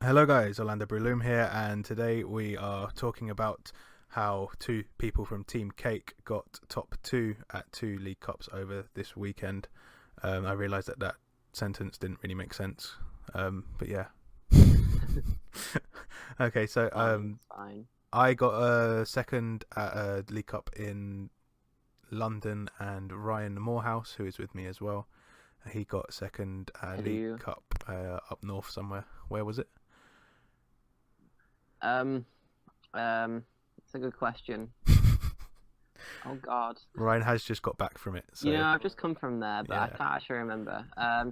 Hello guys, Orlando Bruloom here, and today we are talking about how two people from Team Cake got top two at two League Cups over this weekend. I realised that sentence didn't really make sense, but yeah. Okay, so Fine. I got a second at a League Cup in London, and Ryan Morehouse, who is with me as well, he got second League Cup up north somewhere. Where was it? It's a good question. Oh God. Ryan has just got back from it. So, I've just come from there, but I yeah. can't actually remember.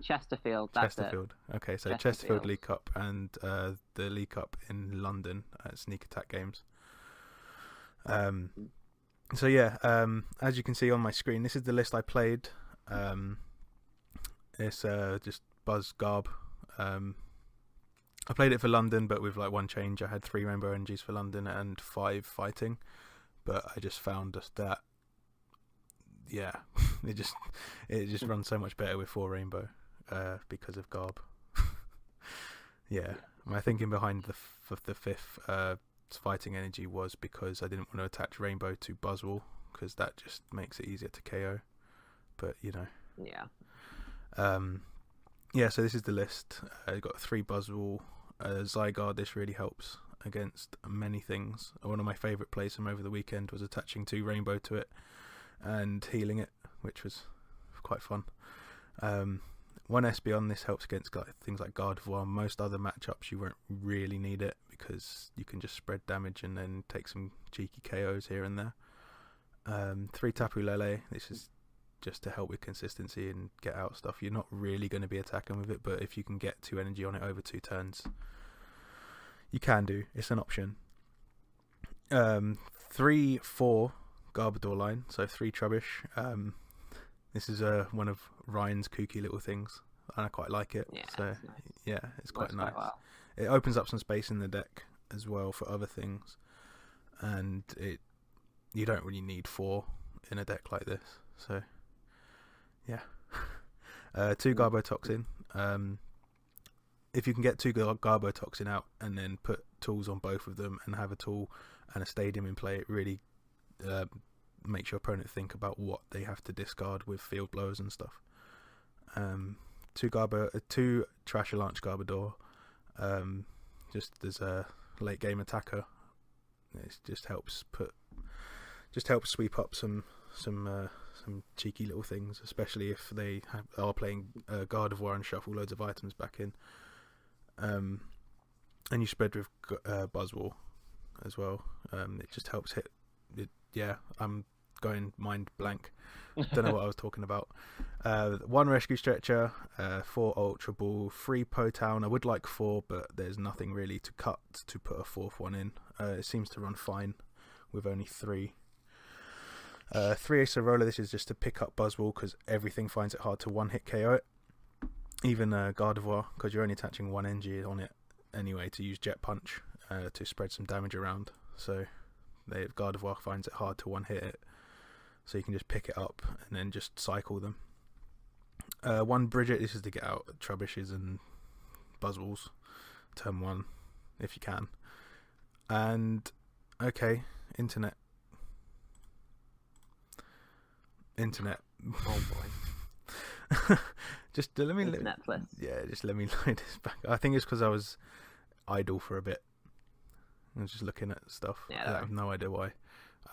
Chesterfield, that's Chesterfield. Okay, so Chesterfield Chesterfield. League Cup and the League Cup in London at Sneak Attack Games. So yeah, as you can see on my screen, this is the list I played. It's just Buzz Garb. I played it for London, but with like one change. I had 3 Rainbow Energies for London and 5 fighting, but I just found that it just runs so much better with 4 Rainbow because of Garb. Yeah, my thinking behind the fifth fighting energy was because I didn't want to attach Rainbow to Buzzwole because that just makes it easier to KO. But yeah, so this is the list. I got 3 Buzzwole. Zygarde, this really helps against many things. One of my favourite plays from over the weekend was attaching 2 Rainbow to it and healing it, which was quite fun. 1 Espeon, this helps against things like Gardevoir. Most other matchups you won't really need it because you can just spread damage and then take some cheeky KOs here and there. 3 Tapu Lele, this is just to help with consistency and get out stuff. You're not really going to be attacking with it, but if you can get 2 energy on it over 2 turns, you can do. It's an option. 3, 4 Garbodor line, so 3 Trubbish. This is one of Ryan's kooky little things, and I quite like it. Yeah, so nice. yeah, it's quite nice. Quite well. It opens up some space in the deck as well for other things, and you don't really need 4 in a deck like this. So yeah. 2 Garbotoxin. If you can get 2 Garbotoxin out and then put tools on both of them and have a tool and a stadium in play, it really makes your opponent think about what they have to discard with field blowers and stuff. 2 Trashalanche Garbodor. Just as a late game attacker, it just helps sweep up some cheeky little things, especially if they are playing Gardevoir and shuffle loads of items back in. And you spread with Buzzwole as well. It just helps hit. I'm going mind blank. Don't know what I was talking about. 1 Rescue Stretcher, 4 Ultra Ball, 3 Potown. I would like 4, but there's nothing really to cut to put a 4th one in. It seems to run fine with only 3. 3 Acerola, this is just to pick up Buzzwole because everything finds it hard to one-hit KO it. Even Gardevoir, because you're only attaching 1 energy on it anyway to use Jet Punch to spread some damage around. So Gardevoir finds it hard to one-hit it. So you can just pick it up and then just cycle them. 1 Bridget, this is to get out Trubbishes and Buzzwoles. Turn 1, if you can. And, okay, Internet. Oh boy. Just let me Netflix. just let me load this back. I think it's because I was idle for a bit. I was just looking at stuff. Yeah, I have no idea why.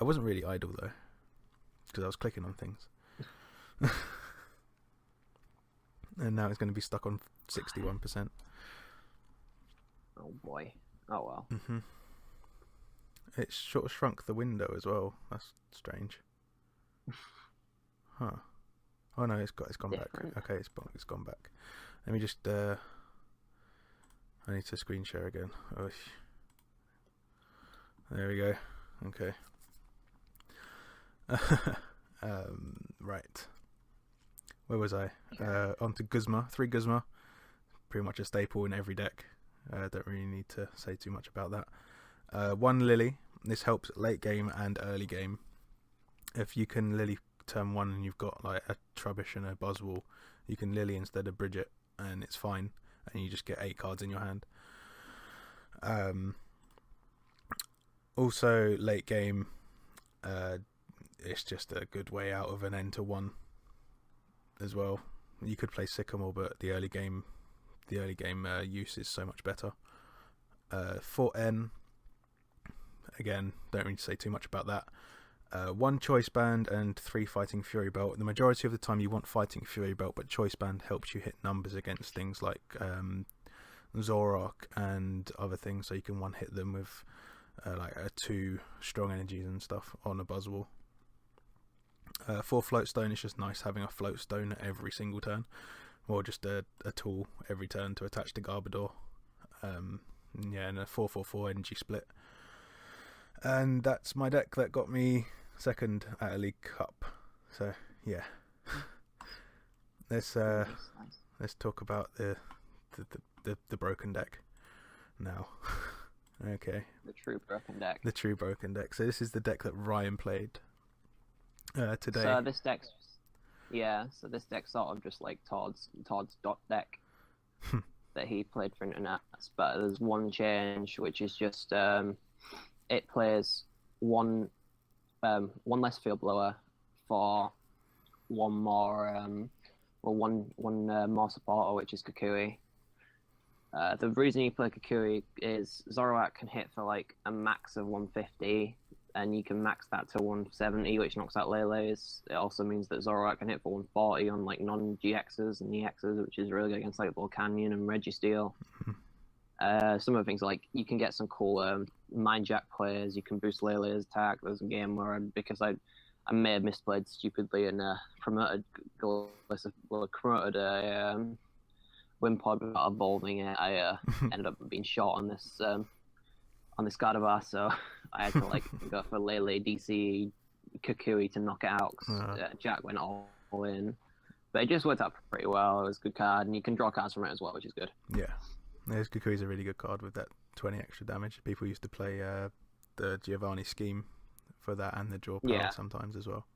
I wasn't really idle though, because I was clicking on things. And now it's going to be stuck on 61%. Oh boy. Oh well. It sort of shrunk the window as well. That's strange. Huh. Oh no, it's gone Different. back. Okay, it's gone back. Let me just I need to screen share again. Oh, there we go. Okay. Right. Where was I? On to Guzma. 3 Guzma. Pretty much a staple in every deck. Don't really need to say too much about that. 1 Lily. This helps late game and early game. If you can Lily turn 1 and you've got like a Trubbish and a Buzzwole, you can Lily instead of Bridget and it's fine, and you just get 8 cards in your hand. Um, Also, late game, it's just a good way out of an N to 1 as well. You could play Sycamore, but the early game use is so much better. For N, again, don't really say too much about that. 1 Choice Band and 3 Fighting Fury Belt. The majority of the time you want Fighting Fury Belt, but Choice Band helps you hit numbers against things like Zoroark and other things, so you can one hit them with like 2 strong energies and stuff on a Buzzwole. For Float Stone, it's just nice having a Float Stone every single turn, or just a tool every turn to attach to Garbodor. And a 4/4/4 energy split. And that's my deck that got me second at a League Cup. So yeah, let's talk about the broken deck now. Okay. The true broken deck. The true broken deck. So this is the deck that Ryan played today. So this deck's sort of just like Todd's dot deck that he played for Internet. But there's one change, which is just it plays one less field blower for one more more supporter, which is Kukui. The reason you play Kukui is Zoroark can hit for like a max of 150, and you can max that to 170, which knocks out Lele's. It also means that Zoroark can hit for 140 on like non-GXs and EXs, which is really good against like Volcanion and Registeel. Some of the things like you can get some cool Mind Jack players. You can boost Lele's attack. There's a game where because I may have misplayed stupidly and promoted a Wimpod without evolving it. I ended up being short on this Gardevoir, so I had to like go for Lele DC Kukui to knock it out. Jack went all in, but it just worked out pretty well. It was a good card, and you can draw cards from it as well, which is good. Yeah, Kukui's a really good card with that 20 extra damage. People used to play the Giovanni scheme for that and the draw power sometimes as well.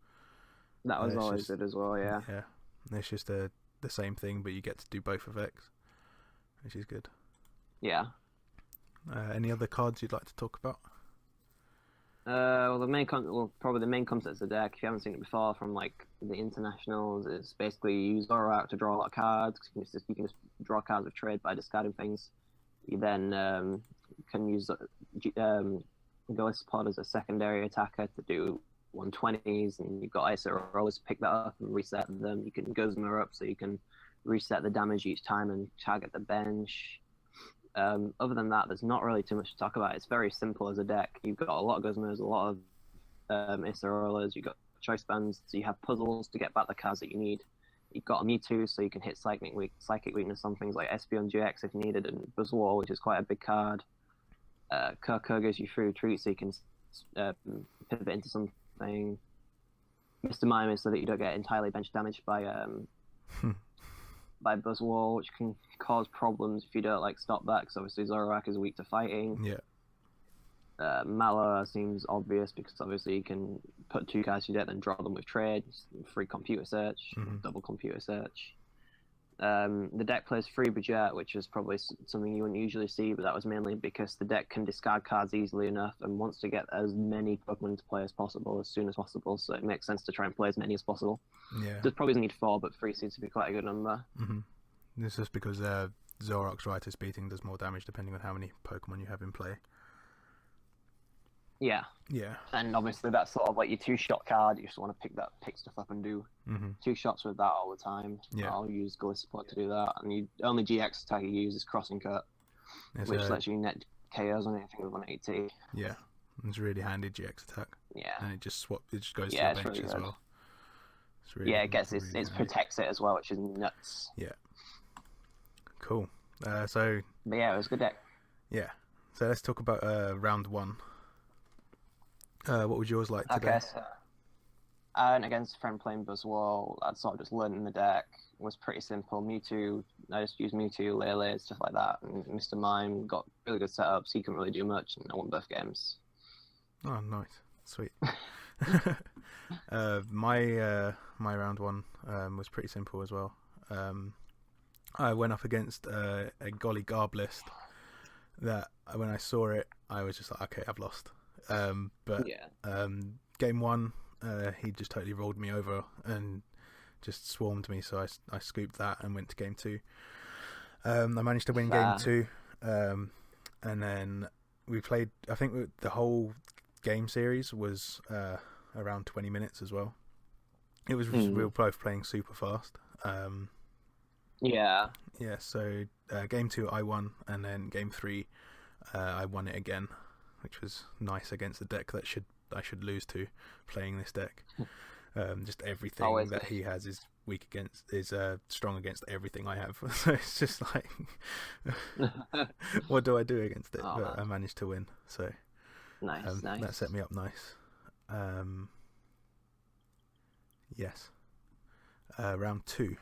That was always good as well. Yeah. Yeah, it's just the same thing, but you get to do both effects, which is good. Yeah. Any other cards you'd like to talk about? Well, probably the main concept of the deck, if you haven't seen it before from like the internationals, is basically you use Zoroark to draw a lot of cards. You can just draw cards with trade by discarding things. You then can use Golisopod as a secondary attacker to do 120s, and you've got Ice-Rollers to pick that up and reset them. You can Guzma up so you can reset the damage each time and target the bench. Other than that, there's not really too much to talk about. It's very simple as a deck. You've got a lot of Guzmas, a lot of Ice-Rollers, you've got Choice Bands, so you have puzzles to get back the cards that you need. You've got a Mewtwo, so you can hit Psychic Weakness on things like Espeon GX if needed, and Buzzwole, which is quite a big card. Koko gives you free retreat, so you can pivot into something. Mr. Mime is so that you don't get entirely bench damaged by Buzzwole, which can cause problems if you don't like stop that, because obviously Zoroark is weak to fighting. Yeah. Mallow seems obvious because obviously you can put 2 cards to your deck and draw them with trades, free computer search, double computer search. The deck plays free budget, which is probably something you wouldn't usually see, but that was mainly because the deck can discard cards easily enough and wants to get as many Pokemon to play as possible as soon as possible, so it makes sense to try and play as many as possible. Yeah. There's probably need 4, but 3 seems to be quite a good number. This is because Zoroark's Riotous Beating does more damage depending on how many Pokemon you have in play. Yeah. Yeah. And obviously that's sort of like your 2-shot card. You just want to pick stuff up and do 2 shots with that all the time. Yeah. I'll use Golisopod to do that. And the only GX attack you use is Crossing Cut, which lets you net KOs on anything with 180. Yeah. It's a really handy GX attack. Yeah. And it just goes to your bench really as good. well. It's really, it gets it protects it as well, which is nuts. Yeah. Cool. So. But yeah, it was a good deck. Yeah. So let's talk about round 1. What would yours like today? Okay, so I went against a friend playing Buzzwole. I'd sort of just learned in the deck. It was pretty simple. Mewtwo, I just used Mewtwo, Lele, stuff like that. And Mr. Mime got really good setups. He couldn't really do much, and I won both games. Oh, nice. Sweet. My round 1 was pretty simple as well. I went up against a Golly Garb list that when I saw it, I was just like, okay, I've lost. But Yeah. Game 1, he just totally rolled me over and just swarmed me, so I scooped that and went to Game 2. I managed to win Game 2, and then we played, I think the whole game series was around 20 minutes as well. It was we were both playing super fast. Yeah. Yeah, so Game 2 I won, and then Game 3 I won it again, which was nice against the deck that I should lose to, playing this deck. Just everything that he has is weak against, is strong against everything I have. So it's just like, what do I do against it? But I managed to win, so nice. That set me up nice. Yes. Round 2.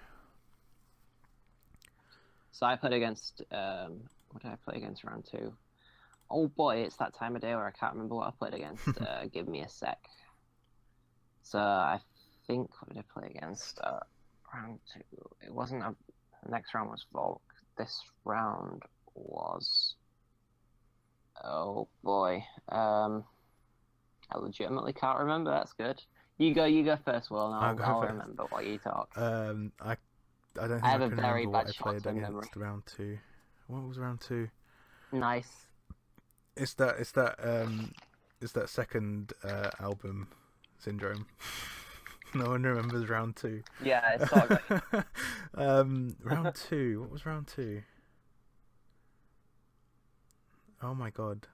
So I played against. What did I play against round 2? Oh boy, it's that time of day where I can't remember what I played against. Give me a sec. So I think, what did I play against? Round 2. It wasn't the next round was Volk. This round was. Oh boy. I legitimately can't remember. That's good. You go first, Will, and I'll remember what you talk. I don't think I can remember what I played against round 2. What was round 2? Nice. It's that second album syndrome. No one remembers round 2. Yeah, it's sort of round 2. What was round 2? Oh my god.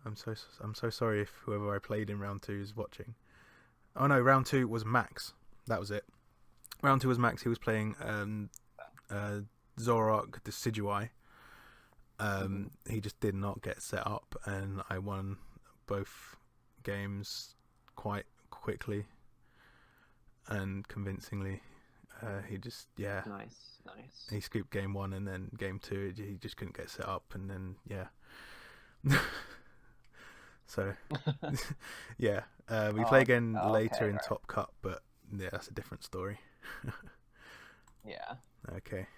I'm so sorry if whoever I played in round 2 is watching. Oh no, round 2 was Max. That was it. Round 2 was Max. He was playing Zoroark Decidueye. He just did not get set up, and I won both games quite quickly and convincingly. He just nice. He scooped Game 1, and then Game 2 he just couldn't get set up, and then so yeah, we play again later in Top Cup, but yeah, that's a different story. Yeah. Okay,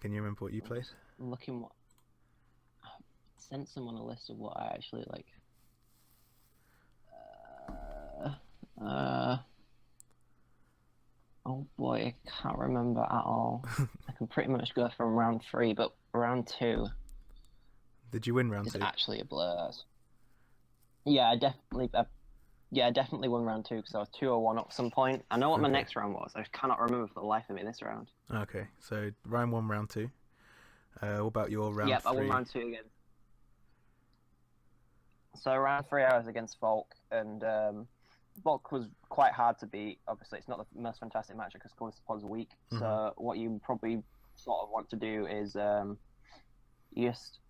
can you remember what you played? I'm looking what I sent someone a list of what I actually like. Oh boy, I can't remember at all. I can pretty much go from round 3, but round 2. Did you win round 2? It's actually a blur. Yeah, I definitely won round 2 because I was 2-1 up some point. I know what my next round was. I just cannot remember for the life of me this round. Okay, so round 1, round 2. What about your round 3? Yep, I won round 2 again. So round 3 I was against Volk, and Volk was quite hard to beat. Obviously, it's not the most fantastic matchup because Golisopod's weak. Mm-hmm. So what you probably sort of want to do is you just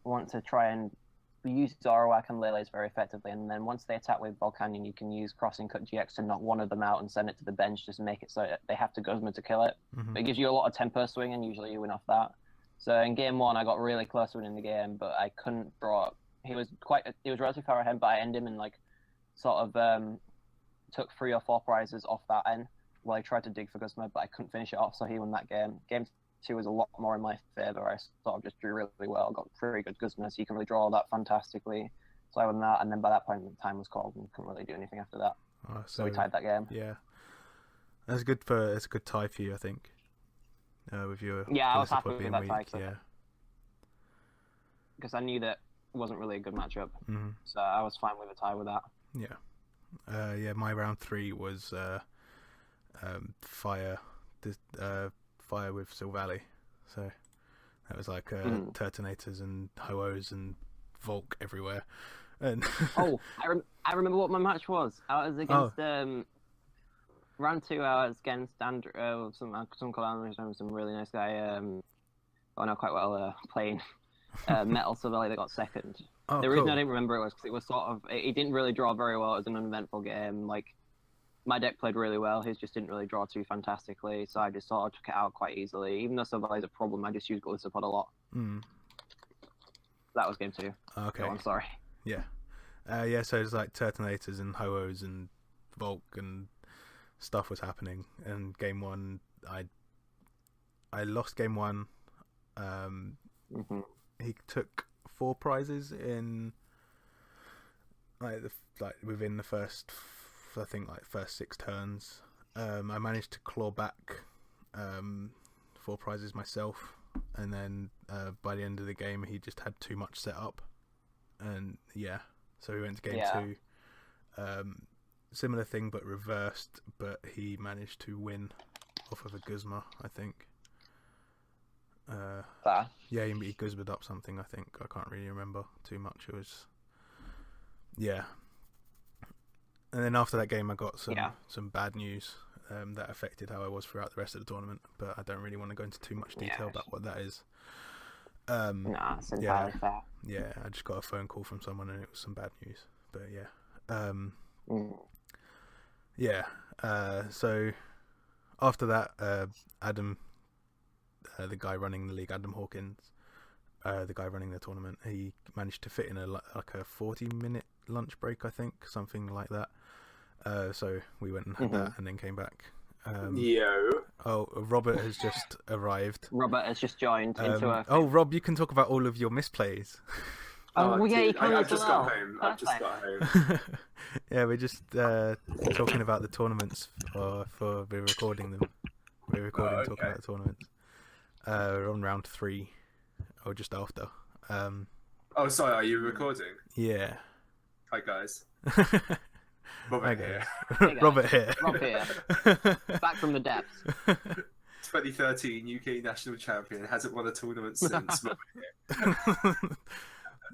want to try and use Zoroark and Lele's very effectively, and then once they attack with Volcanion, you can use Crossing Cut GX to knock one of them out and send it to the bench, just make it so they have to Guzma to kill it. Mm-hmm. But it gives you a lot of tempo swing, and usually you win off that. So in Game 1, I got really close to winning the game, but I couldn't draw. He was relatively far ahead, but I ended him and sort of took 3 or 4 prizes off that end while he tried to dig for Guzma, but I couldn't finish it off, so he won that game. Game 2 was a lot more in my favour. I sort of just drew really well, got pretty good Guzma, so you can really draw that fantastically. So I won that, and then by that point, the time was called and couldn't really do anything after that. So we tied that game. Yeah, it's a good tie for you, I think. With your I was happy with that tie. Yeah, because I knew that it wasn't really a good matchup, mm-hmm. So I was fine with a tie with that. Yeah. My round 3 was Fire with Silvally, so that was like Turtonators and Ho-Ohs and Volk everywhere. And I remember what my match was. I was against round 2. I was against Andrew, some called Andrew, some really nice guy. I know quite well playing Metal Silvally that got second. The reason I didn't remember it was because it was sort of it didn't really draw very well. It was an uneventful game. My deck played really well. His just didn't really draw too fantastically, so I just sort of took it out quite easily. Even though Silvally's a problem, I just used Golisopod a lot. That was Game 2. Okay. So I'm sorry. Yeah. So it was like Turtonators and Ho-Ohs and Volk and stuff was happening. And Game 1, I lost Game 1. He took 4 prizes in like within the first, I think, like first 6 turns. I managed to claw back 4 prizes myself, and then by the end of the game he just had too much set up, and so we went to game 2. Similar thing but reversed, but he managed to win off of a Guzma, I think. Yeah, he Guzma'd up something, I think. I can't really remember too much. It was... Yeah. And then after that game I got some bad news that affected how I was throughout the rest of the tournament, but I don't really want to go into too much detail about what that is. Nah, it's entirely fair. Yeah, I just got a phone call from someone and it was some bad news. But so after that, Adam, the guy running the league, Adam Hawkins, the guy running the tournament, he managed to fit in a 40-minute lunch break, I think, something like that. So we went and had that and then came back. Oh, Robert has just arrived. Robert has just joined into a... Oh, Rob, you can talk about all of your misplays. Oh yeah, you can I've as just well. got home. Yeah, we're just talking about the tournaments for we're recording them. We're recording talking about the tournaments. We're on round 3, or just after. Oh, sorry, are you recording? Yeah. Hi guys. Robert here. Hey guys. Robert here. Rob here. Back from the depths. 2013 UK national champion, hasn't won a tournament since. Robert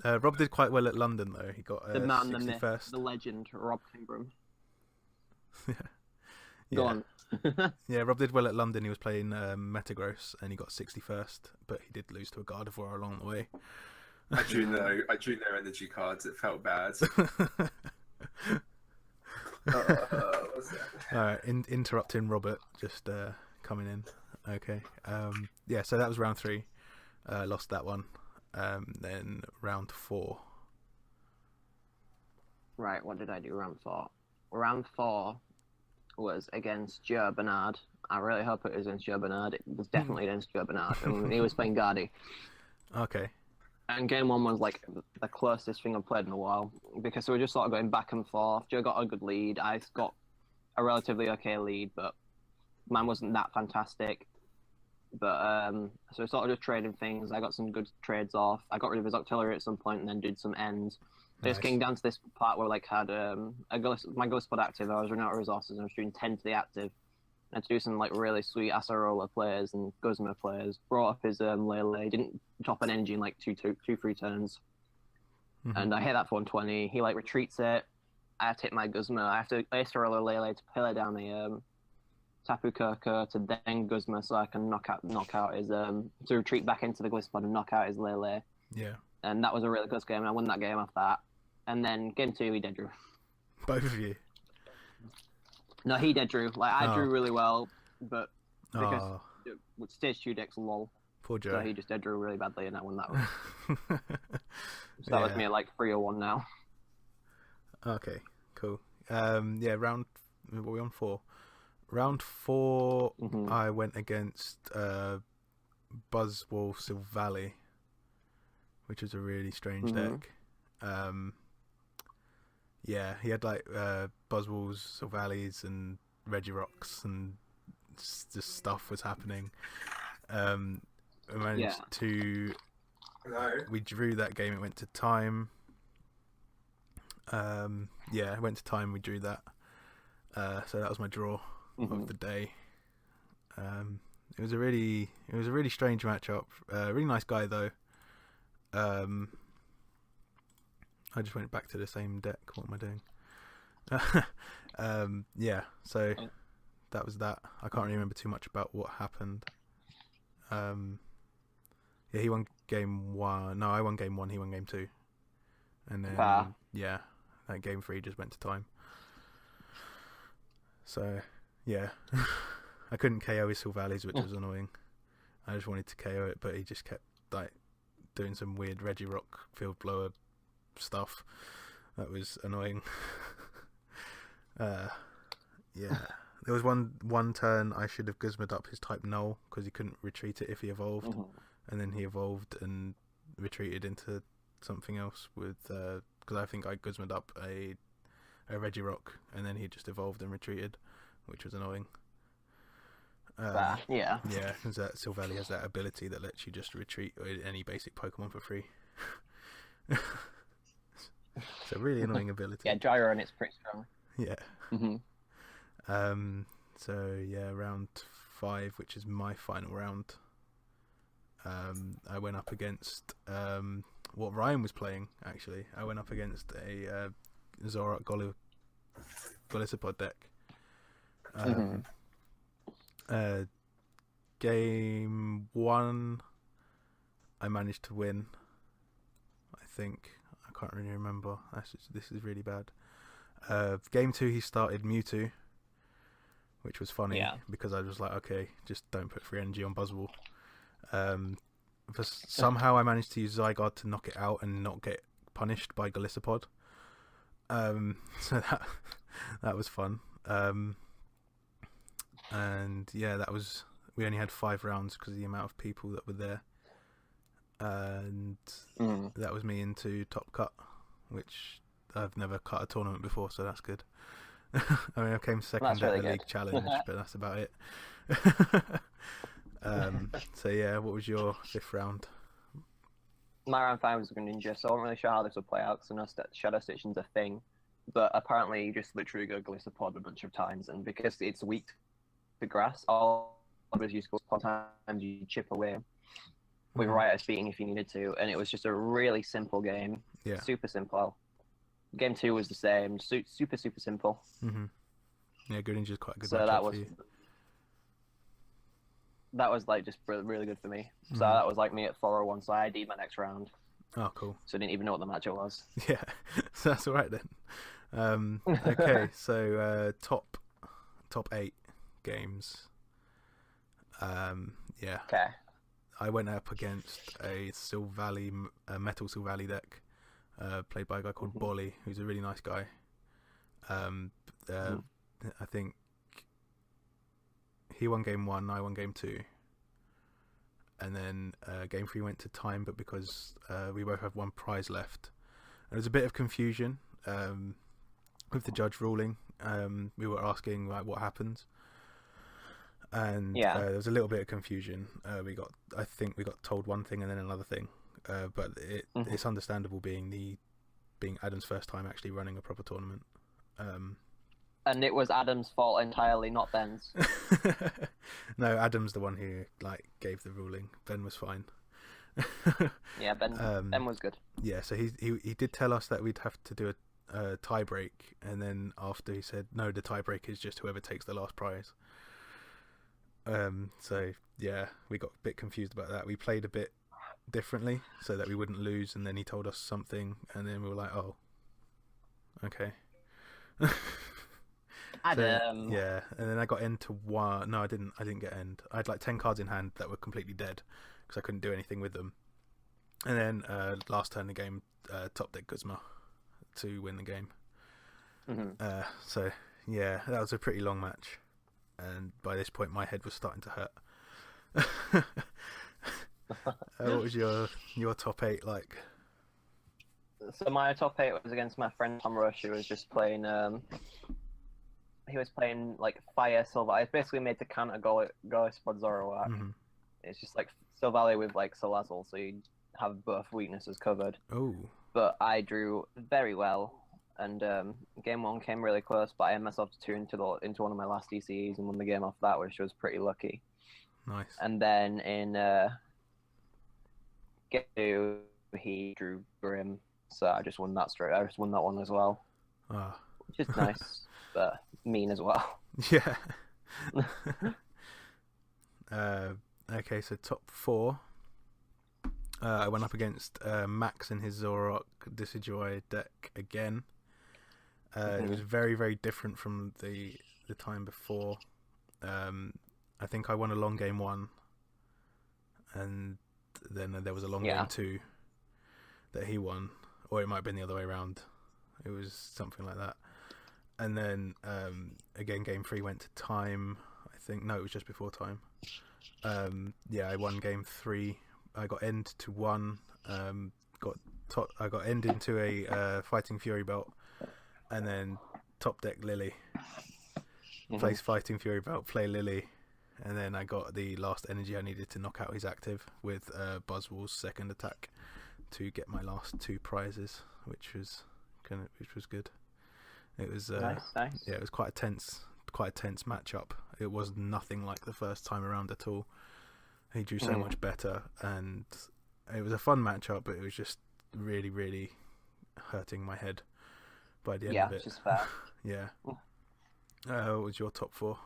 here. Rob did quite well at London though. He got The man, the 61st. myth, the legend, Rob Kingbroom. Yeah. Go on. Yeah, Rob did well at London. He was playing Metagross and he got 61st, but he did lose to a Gardevoir along the way. I drew no energy cards. It felt bad. Alright, interrupting Robert, just coming in. Okay. So that was round 3. Lost that one. Then round 4. Right, what did I do round 4? Round 4 was against Joe Bernard. I really hope it was against Joe Bernard. It was definitely against Joe Bernard. And he was playing Guardy. Okay. And game 1 was like the closest thing I've played in a while, because we were just sort of going back and forth. Joe got a good lead. I got a relatively okay lead, but mine wasn't that fantastic. But so we sort of just trading things. I got some good trades off. I got rid of his Octillery at some point and then did some ends. Nice. Just getting down to this part where I had my Glisspod active. I was running out of resources and I was doing 10 to the active. I had to do some really sweet Acerola players and Guzma players. Brought up his Lele. Didn't drop an energy in 3 turns. And I hit that for 120. He retreats it. I have to hit my Guzma. I have to Acerola Lele to pillar down a Tapu Koko to then Guzma so I can knock out his to retreat back into the Glisspod and knock out his Lele. Yeah. And that was a really close game. And I won that game off that. And then game 2 he dead drew. Both of you. No, he dead drew. I drew really well, but because stage 2 decks lol. Poor Joe. So he just dead drew really badly, and I won that one. So that was me at 3-1 now. Okay, cool. Round. What were we on 4? Round 4, I went against Buzzwole Silvally, which was a really strange deck. He had Buzzwoles, Silvallies, and Regirocks, and just stuff was happening. We managed to. We drew that game. It went to time. It went to time. We drew that. So that was my draw of the day. It was a really strange matchup. Really nice guy though. I just went back to the same deck. What am I doing? So that was that. I can't really remember too much about what happened. He won game 1. No, I won game 1. He won game 2. And then that game 3 just went to time. So I couldn't KO his Silvallies, which was annoying. I just wanted to KO it, but he just kept doing some weird Regirock field blower stuff. That was annoying. There was one turn I should have Guzma'd up his type Null because he couldn't retreat it if he evolved, and then he evolved and retreated into something else with because I think I Guzma'd up a Regirock, and then he just evolved and retreated, which was annoying. Yeah. Yeah, because that Silvally has that ability that lets you just retreat any basic Pokemon for free. It's a really annoying ability. Yeah, Gyro and it's pretty strong. Yeah. Mm-hmm. So yeah, round 5, which is my final round. I went up against what Ryan was playing. Actually, I went up against a Zoroark Golisopod deck. Game 1, I managed to win. I think I can't really remember. This is really bad. Game 2, he started Mewtwo, which was funny because I was like, okay, just don't put free energy on Buzzwole. Somehow I managed to use Zygarde to knock it out and not get punished by Golisopod. So that was fun. And yeah, we only had 5 rounds because of the amount of people that were there. And that was me into Top Cut, which I've never cut a tournament before, so that's good. I mean, I came second at the league challenge, but that's about it. So yeah, what was your 5th round? My round 5 was a Greninja, so I wasn't really sure how this would play out because I know Shadow Station's a thing. But apparently you just literally go Golisopod a bunch of times, and because it's weak to grass, all of us use Golisopod times you chip away with Riotous Beating if you needed to, and it was just a really simple game. Yeah. Super simple. Game 2 was the same, super simple. Yeah, Greninja's quite a good. So that was like just really good for me. So that was like me at 401. So I ID'd my next round. Oh, cool. So I didn't even know what the matchup was. Yeah, so that's all right then. Okay, so top 8 games. Yeah. Okay. I went up against a Metal Silvally deck, played by a guy called Bolly, who's a really nice guy. I think he won game 1, I won game 2. And then game 3 went to time, but because we both have 1 prize left. And there was a bit of confusion with the judge ruling. We were asking like what happens. And there was a little bit of confusion. I think we got told one thing and then another thing. But it's understandable being Adam's first time actually running a proper tournament. And it was Adam's fault entirely, not Ben's. No, Adam's the one who gave the ruling. Ben was fine. Yeah, Ben was good. Yeah, so he did tell us that we'd have to do a tie break, and then after he said no, the tie break is just whoever takes the last prize. So yeah, we got a bit confused about that. We played a bit differently so that we wouldn't lose, and then he told us something, and then we were like, oh, okay. Adam. So, yeah, and then I got end to 1. No, I didn't get end. I had 10 cards in hand that were completely dead because I couldn't do anything with them. And then last turn of the game, top deck Guzma to win the game. So yeah, that was a pretty long match, and by this point my head was starting to hurt. What was your top 8 like? So my top 8 was against my friend Tom Rush, who was just playing. He was playing Fire Silvally. It's basically made to counter Golisopod Zoroark. It's just Silvally with Salazzle, so you have both weaknesses covered. Oh. But I drew very well, and game 1 came really close, but I had myself to 2 into one of my last DCEs and won the game off that, which was pretty lucky. Nice. And then in game 2, he drew Grim, so I just won that straight. I just won that one as well. Ah. Which is nice, but mean as well. Yeah. Okay, so top 4. I went up against Max and his Zoroark Decidueye deck again. It was very, very different from the time before. I think I won a long game 1, and then there was a long game 2 that he won, or it might have been the other way around. It was something like that. And then again, game 3 went to time. I think no, it was just before time. Yeah, I won game 3. I got end to 1. Got I got end into a Fighting Fury belt, and then top deck Lily. Place Fighting Fury belt, play Lily, and then I got the last energy I needed to knock out his active with Buzzwall's second attack to get my last 2 prizes, which was good. It was Nice. yeah, it was quite a tense matchup. It was nothing like the first time around at all. He drew so much better, and it was a fun matchup, but it was just really, really hurting my head by the end of it. Yeah, which is fair. Yeah. What was your top 4?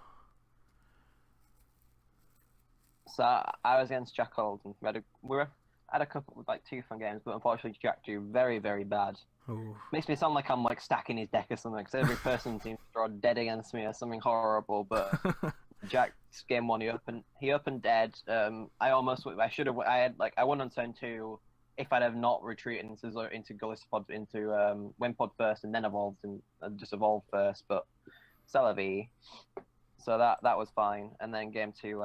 So I was against Jack Holden. We had a couple of 2 fun games, but unfortunately Jack drew very, very bad. Ooh. Makes me sound like I'm stacking his deck or something, because every person seems to draw dead against me or something horrible. But Jack's game 1, he opened dead. I won on turn 2. If I'd have not retreated into Gallistopod, into Wimpod first, and then evolved and just evolved first, but c'est la vie. So that was fine. And then game 2,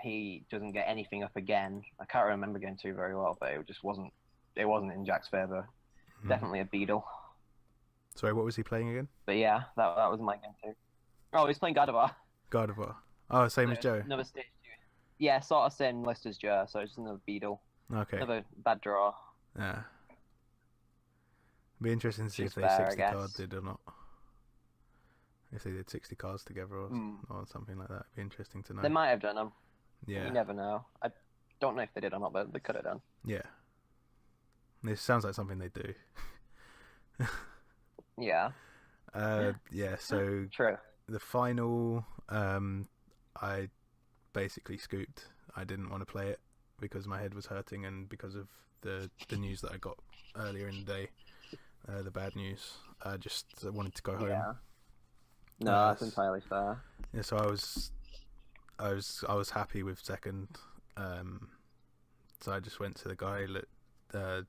he doesn't get anything up again. I can't remember game 2 very well, but it just wasn't in Jack's favour. Definitely a Beetle. Sorry, what was he playing again? But yeah, that was my game 2. Oh, he's playing Gardevoir. Gardevoir. Oh, same as Joe. Another stage 2. Yeah, sort of same list as Joe, so it's just another Beetle. Okay. Another bad draw. Yeah. Be interesting to see if they fair, 60 I guess. cards did or not. If they did 60 cards together or something like that. It'd be interesting to know. They might have done them. Yeah. You never know. I don't know if they did or not, but they could have done. Yeah. This sounds like something they do. Yeah. Yeah, so True. the final, I basically scooped. I didn't want to play it because my head was hurting and because of the news that I got earlier in the day, the bad news. I just wanted to go home. Yeah. No, that's entirely fair. Yeah, so I was happy with second. So I just went to the guy that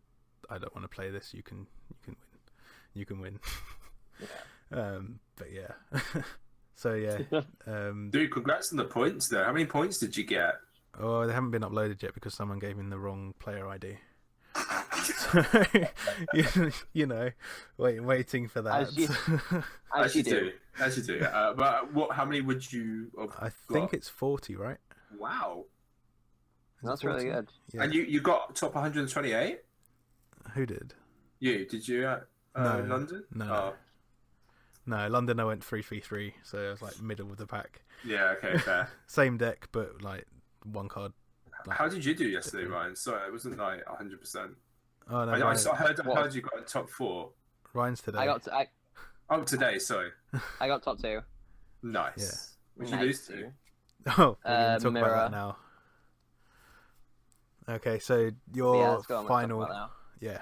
I don't want to play this. You can win. Yeah. But yeah. So yeah. Dude, congrats on the points though. How many points did you get? Oh, they haven't been uploaded yet because someone gave him the wrong player ID. you know, waiting for that. As you do. But how many would you have I got? think it's 40, right? Wow. Is it That's really 40? good. Yeah. And you got top 128? Who did? Did you No. London? No. Oh. No, London I went 3-3-3, so I was like middle of the pack. Yeah, okay, fair. Same deck, but like one card. Like, How did you do yesterday, Ryan? Sorry, it wasn't like 100%. oh no, I heard you got in top 4. Ryan's today. Oh, today, sorry. I got top 2. Nice. Would you Nice lose to? too. Oh, we're gonna talk Mirror. about that now. Okay, so But yeah, your let's go on with final, talk about now. yeah,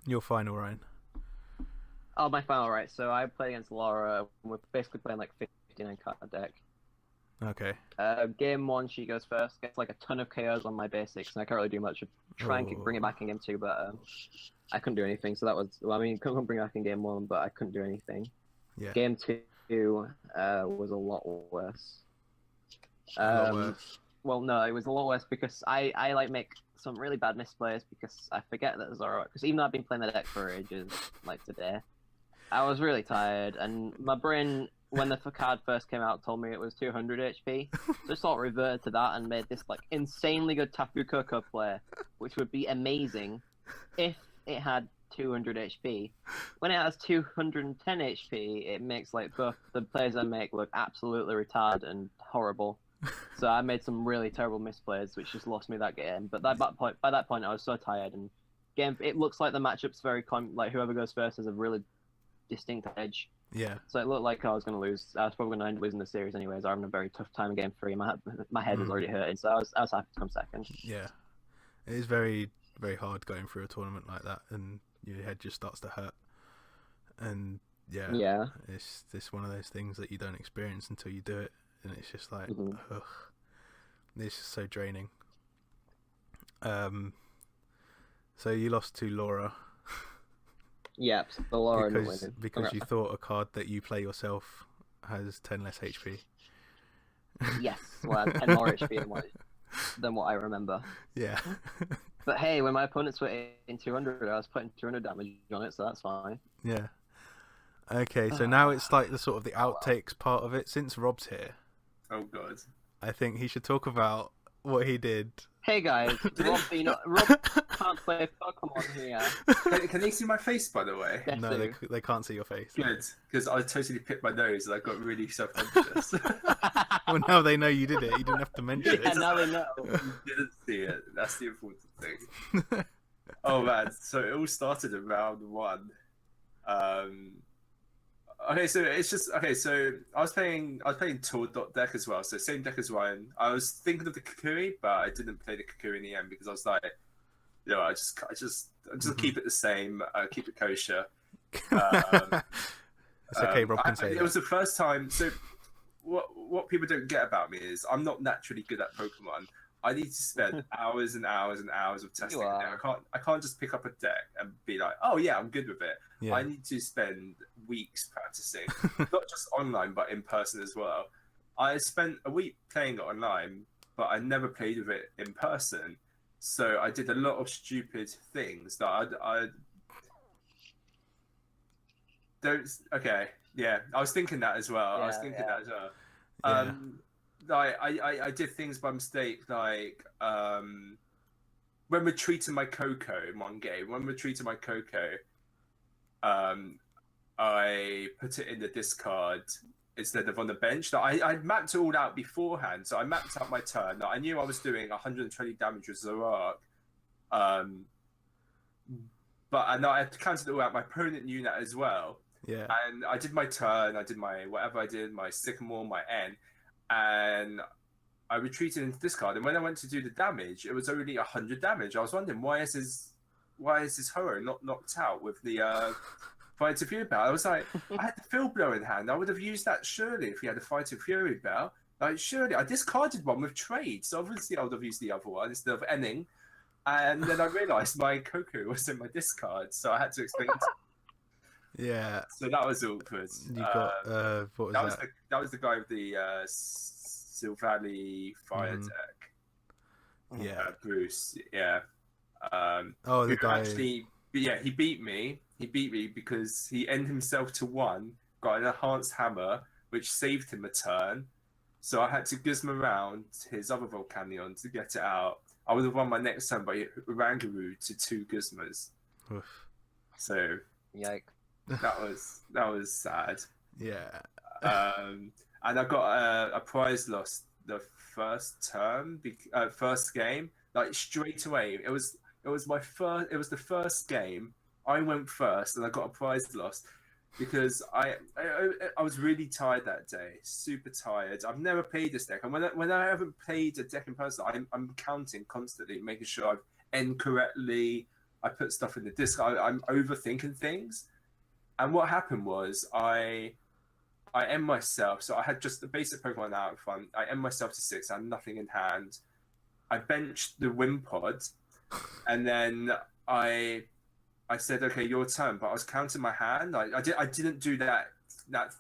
your final, Ryan. Oh, my final, right. So I play against Laura. We're basically playing 59 card deck. Okay. Game 1, she goes first. Gets a ton of KOs on my basics, and I can't really do much. Try and bring it back in game 2, but I couldn't do anything. So that was, couldn't bring it back in game 1, but I couldn't do anything. Yeah. Game 2 was a lot worse. A lot worse. Well, no, it was a lot worse because I make some really bad misplays because I forget that Zoro. Because even though I've been playing the deck for ages, like today, I was really tired, and my brain, when the card first came out, told me it was 200 HP. So I sort of reverted to that and made this insanely good Tapu Koko play, which would be amazing if it had 200 HP. When it has 210 HP, it makes both the plays I make look absolutely retarded and horrible. So I made some really terrible misplays, which just lost me that game. But by that point, I was so tired, and it looks like the matchup's very whoever goes first has a really distinct edge. Yeah. So it looked like I was going to lose. I was probably going to end up losing the series anyways. I was having a very tough time in game 3. My head was already hurting, so I was happy to come second. Yeah. It is very, very hard going through a tournament like that, and your head just starts to hurt. And yeah, it's just one of those things that you don't experience until you do it, and it's just like, ugh, it's just so draining. So you lost to Laura. Yep, the Laura because you thought a card that you play yourself has 10 less HP. Yes, well, 10 more HP than what than what I remember. Yeah. But hey, when my opponents were in 200, I was putting 200 damage on it, so that's fine. Yeah. Okay, so now it's like the sort of the outtakes part of it. Since Rob's here, Oh god. I think he should talk about what he did. Hey guys, Rob, Rob can't play Pokemon here. Can they see my face, by the way? Yes, No, do. they can't see your face. Good, because I totally picked my nose and I got really self-conscious. Well, now they know you did it. You didn't have to mention Yeah, it. now they know. You didn't see it. That's the important thing. Oh man, so it all started in round 1. Okay, so it's just okay. So I was playing Tour deck as well. So same deck as Ryan. I was thinking of the Kukui, but I didn't play the Kukui in the end because I was like, I just keep it the same. Keep it kosher. It's okay, Rob can say It that. was the first time. So what people don't get about me is I'm not naturally good at Pokemon. I need to spend hours and hours and hours of testing. You A deck. I can't just pick up a deck and be like, oh yeah, I'm good with it. Yeah. I need to spend weeks practicing, not just online but in person as well. I spent a week playing it online, but I never played with it in person. So I did a lot of stupid things that I don't. Okay, yeah, I was thinking that as well. I was thinking that as well. Yeah. I did things by mistake, like when retreating my Coco in one game. When retreating my Coco, I put it in the discard instead of on the bench. I mapped it all out beforehand, so I mapped out my turn. I knew I was doing 120 damage with Zoroark, but I counted it all out. My opponent knew that as well. Yeah. And I did my turn, I did my whatever I did, my Sycamore, my N, and I retreated into discard. And when I went to do the damage, it was only 100 damage. I was wondering why is his Ho-Oh not knocked out with the Fighter Fury Bell? I was like, I had the Field Blow in hand. I would have used that surely if he had a Fighter Fury Bell. Like surely, I discarded one with trade, so obviously I would have used the other one instead of ending. And then I realised my Coco was in my discard, so I had to explain. Yeah. So that was awkward. You got what was that? That was the guy with the Silvally Fire deck. Yeah. Bruce. Yeah. Oh, the who guy. actually, yeah, he beat me. He beat me because he ended himself to 1, got an enhanced hammer, which saved him a turn. So I had to gizmo around his other Volcanion to get it out. I would have won my next turn by Rangaroo to 2 gizmos. Oof. So, yikes. That was sad. Yeah. And I got a prize loss the first term, first game, like straight away. It was the first game. I went first, and I got a prize loss because I was really tired that day, super tired. I've never played this deck, and when I haven't played a deck in person, I'm counting constantly, making sure I've end correctly. I put stuff in the disc. I'm overthinking things. And what happened was I end myself. So I had just the basic Pokemon out in front. I end myself to 6. I had nothing in hand. I benched the Wimpod, and then I said, "Okay, your turn." But I was counting my hand. I didn't do that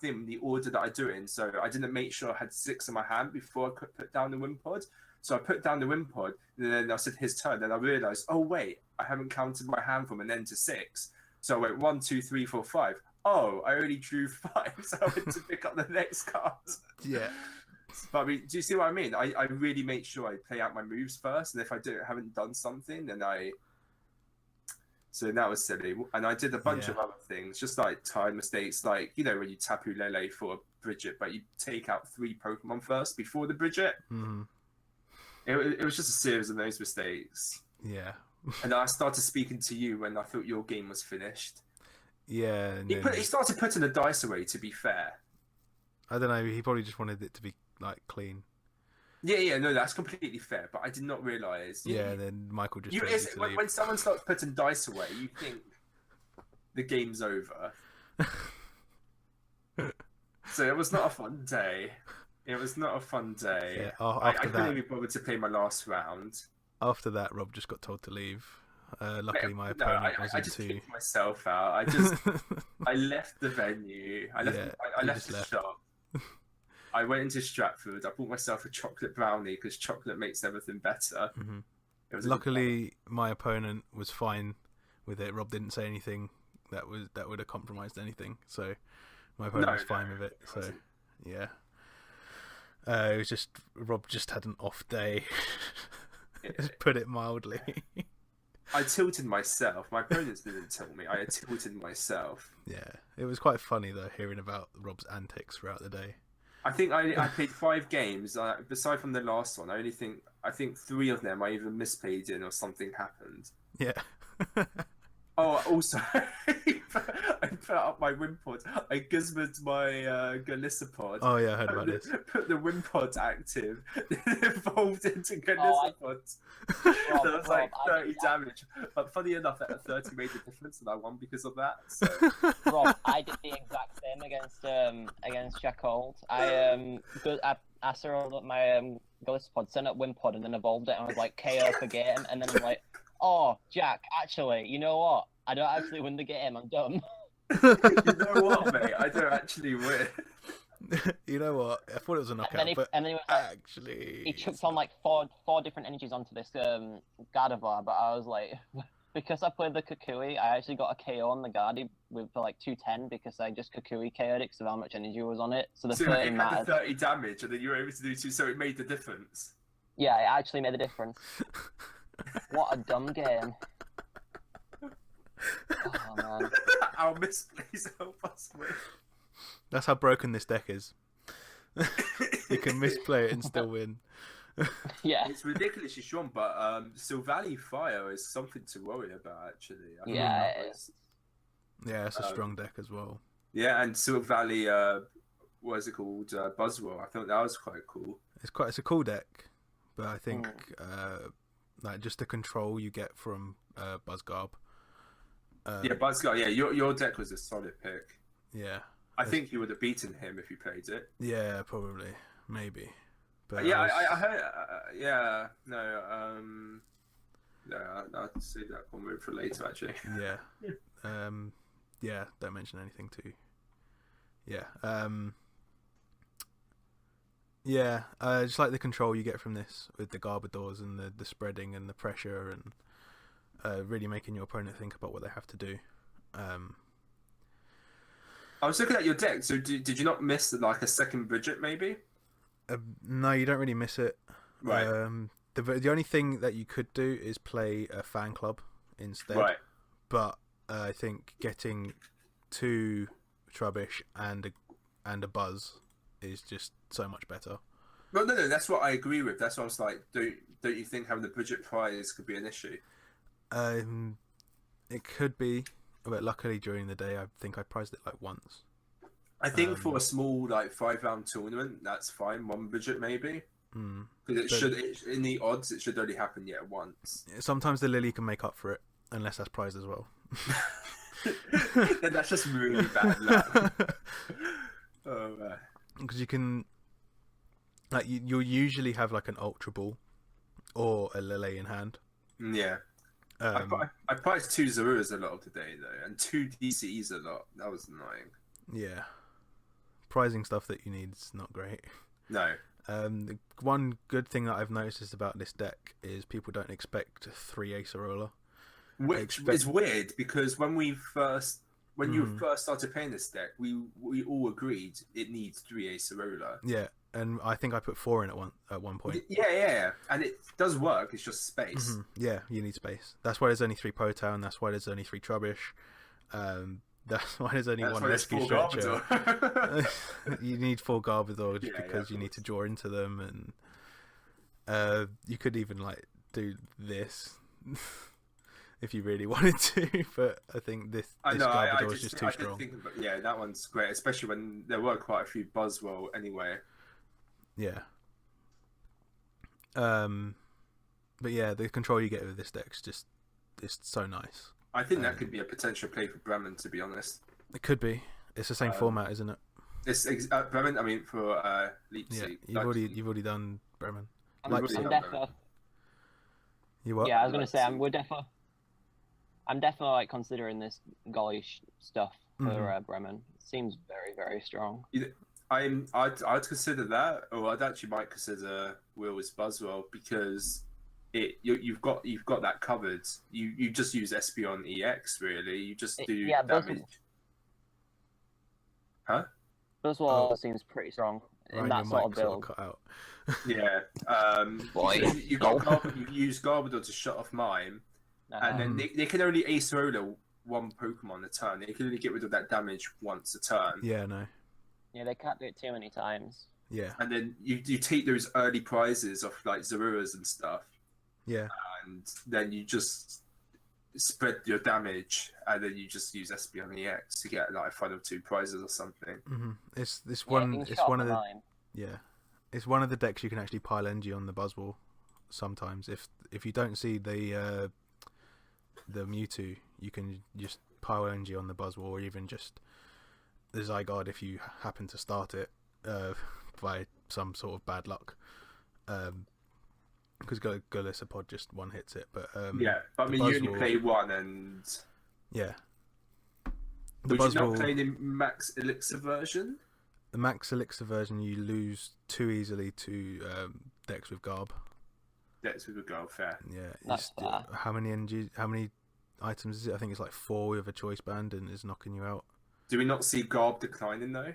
thing, the order that I do it in. So I didn't make sure I had 6 in my hand before I could put down the Wimpod. So I put down the Wimpod, and then I said his turn. Then I realized, oh wait, I haven't counted my hand from an end to 6. So I went 1, 2, 3, 4, 5. Oh, I only drew 5, so I went to pick up the next card. Yeah. But I mean, do you see what I mean? I really make sure I play out my moves first, and if I haven't done something, then So that was silly. And I did a bunch of other things, just like time mistakes, like, when you Tapu Lele for a Bridget, but you take out 3 Pokemon first before the Bridget. Mm-hmm. It was just a series of those mistakes. Yeah. And I started speaking to you when I thought your game was finished. Yeah. And He started putting the dice away, to be fair. I don't know. He probably just wanted it to be like clean. Yeah, no, that's completely fair. But I did not realise. Then Michael just told you to leave. When someone starts putting dice away, you think the game's over. So it was not a fun day. Yeah, I after couldn't that, even bother to play my last round. after that, Rob just got told to leave. Luckily, my No, opponent I wasn't just too. kicked myself out. I left the venue. I left Yeah, I you left just the left. shop. I went into Stratford. I bought myself a chocolate brownie because chocolate makes everything better. Mhm. It was a good Luckily, my opponent was fine with it. Rob didn't say anything that would have compromised anything, so my opponent was fine with it. So wasn't. yeah, it was just Rob just had an off day. Just put it mildly. I tilted myself. My opponents didn't tilt me. I tilted myself. Yeah, it was quite funny though hearing about Rob's antics throughout the day. I think I played 5 games. Aside from the last one, I think 3 of them I either misplayed in or something happened. Yeah. Oh, also, I put up my Wimpod. I gizmoed my Galissapod. Oh yeah, I heard about this. Put the Wimpod active. It evolved into Oh, Galissapod. Rob, So that's like Rob, 30 damage. But funny enough, that 30 made the difference, and I won because of that. So. Rob, I did the exact same against Jack Holt. I surrounded up my Galissapod, sent up Wimpod, and then evolved it, and I was like KO for game, and then I'm like, oh, Jack, actually, you know what? I don't actually win the game. I'm dumb. You know what, mate? I don't actually win. You know what? I thought it was a knockout, but And then he was like, actually, he chucked on like four different energies onto this Gardevoir, but I was like, because I played the Kukui, I actually got a KO on the Gardy for like 210 because I just Kukui KO'd it because of how much energy was on it. So the So 30 it had mattered. the 30 damage, and then you were able to do 2, so it made the difference. Yeah, it actually made a difference. What a dumb game. Oh man. Our misplays help us win. that's how broken this deck is. You can misplay it and still win. Yeah. It's ridiculously strong, but Sylvally Fire is something to worry about, actually. I think Yeah, that it was- Yeah, it's a strong deck as well. Yeah, and Sylvally, what is it called? Buzzwell. I thought that was quite cool. It's a cool deck, but I think like just the control you get from Buzzgarb. Yeah, Buzzguard. Yeah, your deck was a solid pick. Yeah. I think you would have beaten him if you played it. Yeah, probably, maybe. But Yeah, was- I heard. Yeah, no. I'll save that one for later, actually. Yeah. Yeah, don't mention anything too. Yeah. Yeah, just like the control you get from this with the Garbodors and the spreading and the pressure and really making your opponent think about what they have to do. I was looking at your deck. So did you not miss like a second Bridget, maybe? No, you don't really miss it. Right. The only thing that you could do is play a fan club instead. Right. But I think getting 2 Trubbish and a Buzz is just so much better. No. That's what I agree with. That's what I was like. Don't you think having the Bridget prize could be an issue? It could be, but luckily during the day, I think I priced it like once. I think for a small like 5-round tournament, that's fine. 1 Bridget maybe. Because in the odds, it should only happen once. Sometimes the Lily can make up for it, unless that's prized as well. Then that's just really bad luck. Oh man. Because you can, like, you'll usually have like an Ultra Ball or a Lele in hand. Yeah. I priced 2 Zaruras a lot of the day though, and 2 DCEs a lot. That was annoying. Yeah, prizing stuff that you need is not great. No. The one good thing that I've noticed about this deck is people don't expect 3 Acerola. Which is weird because when you first started playing this deck, we all agreed it needs 3 Acerola. Yeah, and I think I put 4 in at one point. Yeah, and it does work. It's just space. Yeah, you need space. That's why there's only 3 Potown. That's why there's only 3 Trubbish. That's why there's only That's 1 why there's Rescue 4 Stretcher. Garbodor. You need 4 Garbodor just Yeah, because you need to draw into them, and you could even like do this if you really wanted to. But I think this Garbodor is just too strong. Yeah, that one's great, especially when there were quite a few Buzzwell anyway. Yeah. But yeah, the control you get with this deck's just it's so nice. I think that could be a potential play for Bremen, to be honest. It could be. It's the same format, isn't it? It's Bremen. I mean, for Leap Yeah, Seed. you've already done Bremen. I've Leipzig. already I'm done definitely, You what? yeah, I was gonna say Leipzig. I'm definitely like considering this golly stuff for Bremen. It seems very, very strong. I'd consider that, or I'd actually might consider Will's Buzzwell because you've got that covered. You just use Espeon EX really. You just do Yeah, damage. Huh? Buzzwell seems pretty strong in Ryan, that your sort of mic sort build. of cut out. Yeah. Boy. So you got you use Garbodor to shut off Mime, and then they can only Ace Roller one Pokemon a turn. They can only get rid of that damage once a turn. Yeah, no. Yeah, they can't do it too many times. Yeah, And then you take those early prizes off like Zaruras and stuff, yeah, and then you just spread your damage, and then you just use Espeon EX to get like 5 or 2 prizes or something. It's Yeah, one. you can It's shot one of the. Mime. Yeah, it's one of the decks you can actually pile energy on the Buzzwole. Sometimes, if you don't see the Mewtwo, you can just pile energy on the Buzzwole, or even just the Zygarde if you happen to start it by some sort of bad luck. Because Golisopod just one hits it, but Yeah, but I the mean, you only Buzzwole- play one, and yeah. The would you not Buzzwole, play the Max Elixir version? the Max Elixir version, you lose too easily to decks with Garb. That's with a girl, fair. Yeah, That's fair. how many items is it? I think it's like 4 with a choice band and is knocking you out. Do we not see Garb declining though?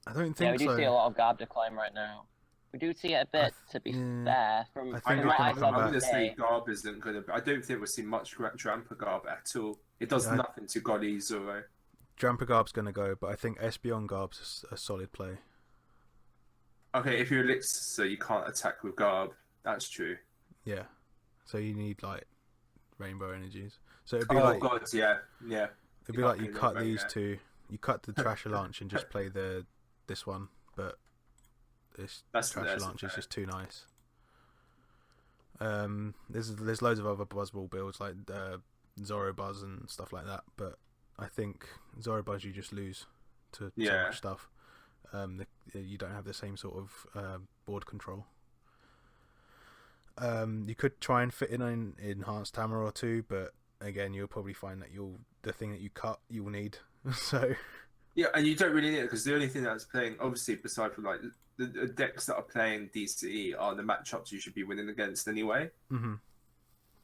I don't Yeah, think we do so. see a lot of Garb decline right now. We do see it a bit, to be yeah, fair. From I I'm think from it what can I going come saw back. to say today, Garb isn't going to. I don't think we'll see much Drampa Garb at all. It does Yeah, nothing to Golly Zoro. Drampa Garb's going to go, but I think Espeon Garb's a solid play. Okay, if you're Elixir, so you can't attack with Garb. That's true. Yeah. So you need like rainbow energies. So it'd be Oh like god, yeah. it'd be you like can't you play cut rainbow, these yeah. two, you cut the Trash Launch and just play this one, but this That's Trash Launch is just too nice. There's loads of other Buzzball builds like Zoro Buzz and stuff like that, but I think Zoro Buzz you just lose to so Yeah. much stuff. You don't have the same sort of board control. You could try and fit in an enhanced hammer or two, but again, you'll probably find that the thing that you cut you'll need. So Yeah, and you don't really need it because the only thing that's playing, obviously, beside from like the decks that are playing DCE are the matchups you should be winning against anyway. mhm.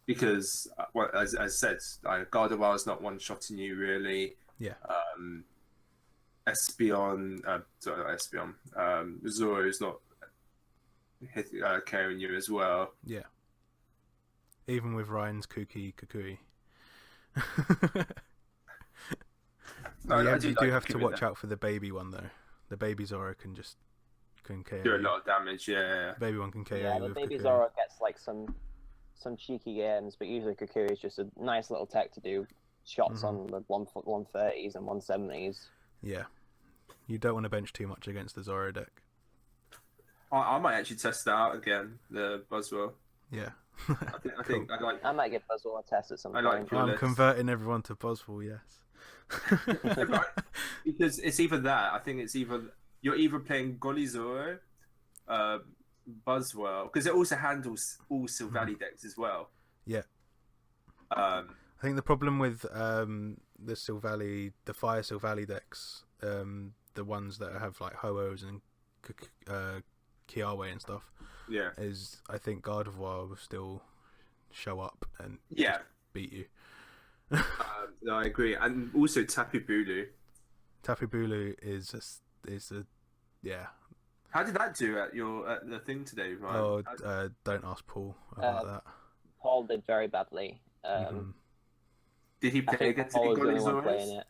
Because, well, as I said, Gardevoir is not one-shotting you really. Yeah. Espeon, sorry, not Espeon. Zoro is not carrying you as well. Yeah. Even with Ryan's Kukui. No, you I have, do you like do have to Kukui watch there. out for the baby one though. The baby Zoro can KO. Do a you. lot of damage, yeah. The baby one can KO yeah, you the with baby Kukui. Zoro gets like some cheeky games, but usually Kukui is just a nice little tech to do shots on the 130s and 170s. Yeah. You don't want to bench too much against the Zoro deck. I might actually test that out again, the Buzzwell. Yeah. I think I like. I might give Buzzwell a test at some I point. like your I'm list. converting everyone to Buzzwole, yes. Because it's either that. I think it's either you're either playing Golly Zoro, Buzzwell, because it also handles all Silvally decks as well. Yeah. Um, I think the problem with the Fire Silvally decks, the ones that have like Ho-Ohs and Kiawe and stuff, yeah, is I think Gardevoir will still show up and yeah. beat you. No, I agree, and also Tapu Bulu. Tapu Bulu is a yeah. How did that do at the thing today, Ryan? Oh, don't ask Paul about that. Paul did very badly. Mhm. Did he I play think against Paul any was the Golly only one playing Zoros? it.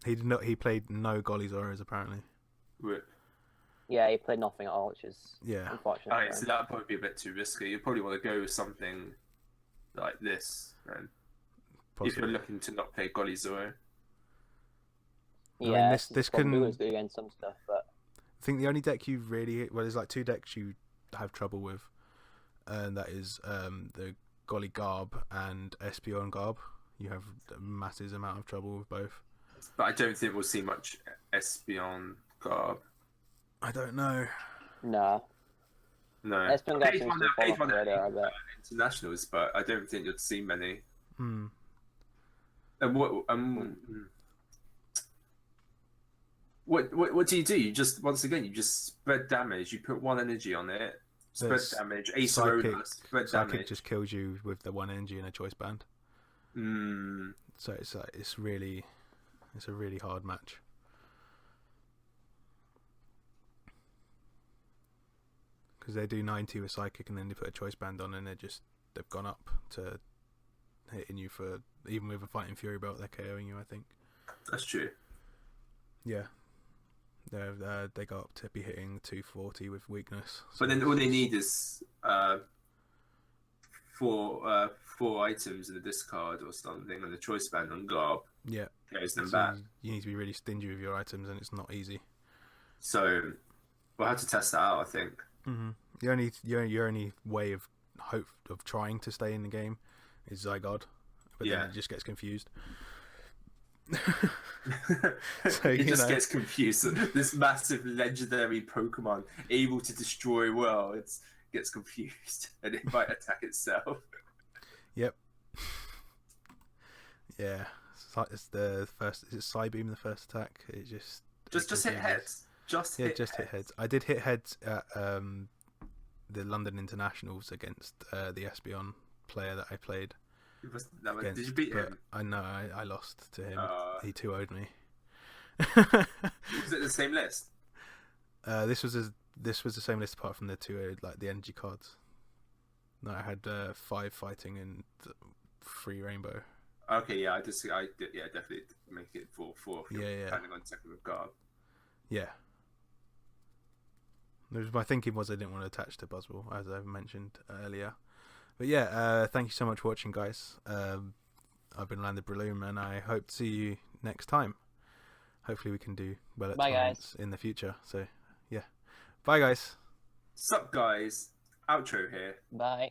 He did not. He played no Golly Zoros apparently. Rip. Yeah, he played nothing at all, which is Yeah. unfortunate. Alright, for so him. that'd probably be a bit too risky. You probably want to go with something like this, then, if you're Possibly. looking to not play Golly Zoro. I mean, Yeah, this can- Bulu is good against some stuff, but I think the only deck you really there's like 2 decks you have trouble with, and that is the Golly Garb and Espeon Garb. You have a massive amount of trouble with both. But I don't think we'll see much Espeon Garb. I don't know. no. No. Espeon Garb He's seems one to of- fall he's off one the of the radar a bit. internationals, but I don't think you'd see many. Hmm. And What do? You just once again you just spread damage. You put one energy on it, spread There's damage. Ace psychic. Roller, spread Psychic damage. just kills you with the one energy and a choice band. Mm, So it's like it's a really hard match. Because they do 90 with psychic and then they put a choice band on and they've gone up to hitting you for, even with a fighting fury belt, they're KOing you, I think. that's true. Yeah. They go up to be hitting 240 with weakness. So But then all they need is four items in the discard or something, and the choice band on Garb yeah. carries them So back. you need to be really stingy with your items and it's not easy. So we'll have to test that out, I think. Mm-hmm. Your only way of trying to stay in the game is Zygarde, but Yeah. then it just gets confused. It just gets confused. This massive legendary Pokemon able to destroy worlds gets confused and it might attack itself. Yep. Yeah. It's the first. Is it Psybeam the first attack? It just Just hit confuses. heads. Just hit heads. I did hit heads at the London Internationals against the Espeon player that I played against. Did you beat but him? I know I lost to him. He 2-0'd me. Was it the same list? This was the same list apart from the two like the energy cards. No, I had 5 fighting and 3 rainbow. Okay, yeah, I did, yeah, definitely make it 4-4. Yeah. Planning on second with Garb. Yeah. My thinking was I didn't want to attach to Buzzwole, as I mentioned earlier. But yeah, thank you so much for watching, guys. I've been Landed Breloom, and I hope to see you next time. Hopefully we can do well at Bye, tournaments in the future. So, yeah. Bye, guys. Sup, guys? Outro here. Bye.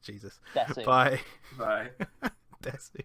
Jesus. That's it. Bye. Bye. Desu.